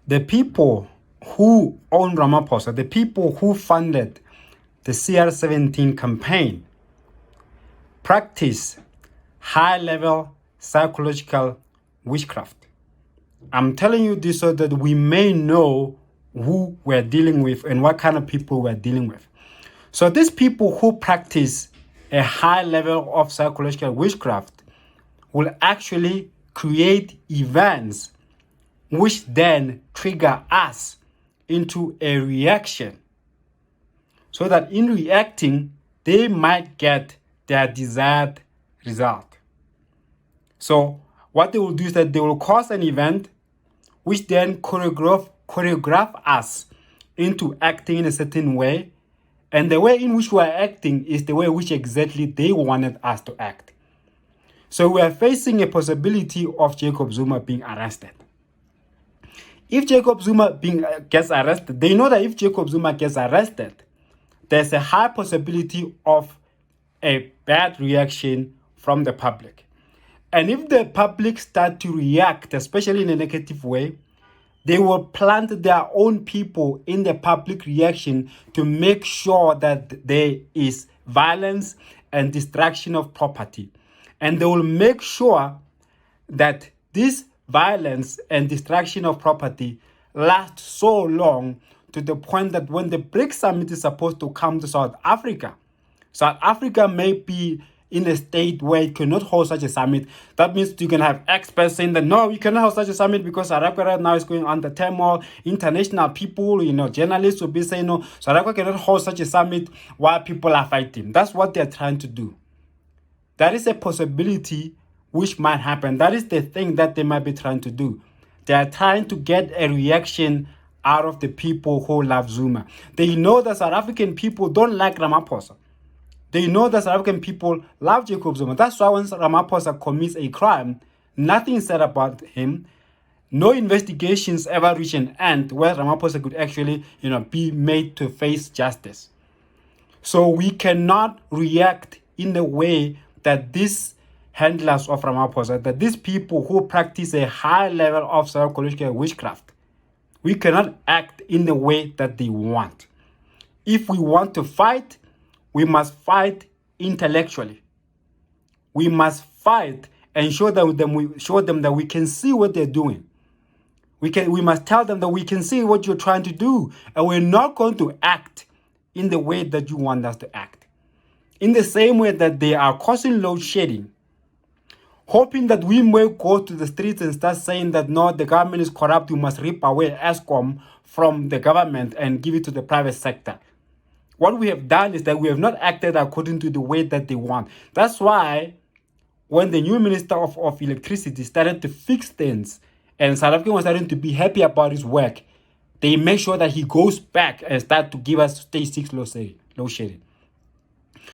the people who own Ramaphosa, the people who funded the CR17 campaign, practice high-level psychological witchcraft. I'm telling you this so that we may know who we're dealing with and what kind of people we're dealing with. So these people who practice a high level of psychological witchcraft will actually create events which then trigger us into a reaction, so that in reacting, they might get their desired result. So what they will do is that they will cause an event which then choreograph us into acting in a certain way, and the way in which we are acting is the way which exactly they wanted us to act. So we are facing a possibility of Jacob Zuma being arrested. If Jacob Zuma gets arrested, they know that if Jacob Zuma gets arrested, there's a high possibility of a bad reaction from the public. And if the public start to react, especially in a negative way, they will plant their own people in the public reaction to make sure that there is violence and destruction of property. And they will make sure that this violence and destruction of property lasts so long to the point that when the BRICS summit is supposed to come to South Africa may be in a state where it cannot hold such a summit. That means you can have experts saying that no, we cannot hold such a summit because South Africa right now is going under turmoil. International people, journalists will be saying no, South Africa cannot hold such a summit while people are fighting. That's what they're trying to do. That is a possibility which might happen. That is the thing that they might be trying to do. They are trying to get a reaction out of the people who love Zuma. They know that South African people don't like Ramaphosa. They know that South African people love Jacob Zuma. That's why when Ramaphosa commits a crime, nothing is said about him. No investigations ever reach an end where Ramaphosa could actually, be made to face justice. So we cannot react in the way that these handlers of Ramaphosa, that these people who practice a high level of psychological witchcraft, we cannot act in the way that they want. If we want to fight, we must fight intellectually. We must fight and show them that we can see what they're doing. We must tell them that we can see what you're trying to do, and we're not going to act in the way that you want us to act. In the same way that they are causing load shedding, hoping that we may go to the streets and start saying that no, the government is corrupt, we must rip away ESCOM from the government and give it to the private sector. What we have done is that we have not acted according to the way that they want. That's why when the new Minister of Electricity started to fix things and South Africa was starting to be happy about his work, they make sure that he goes back and start to give us stage 6 load shedding.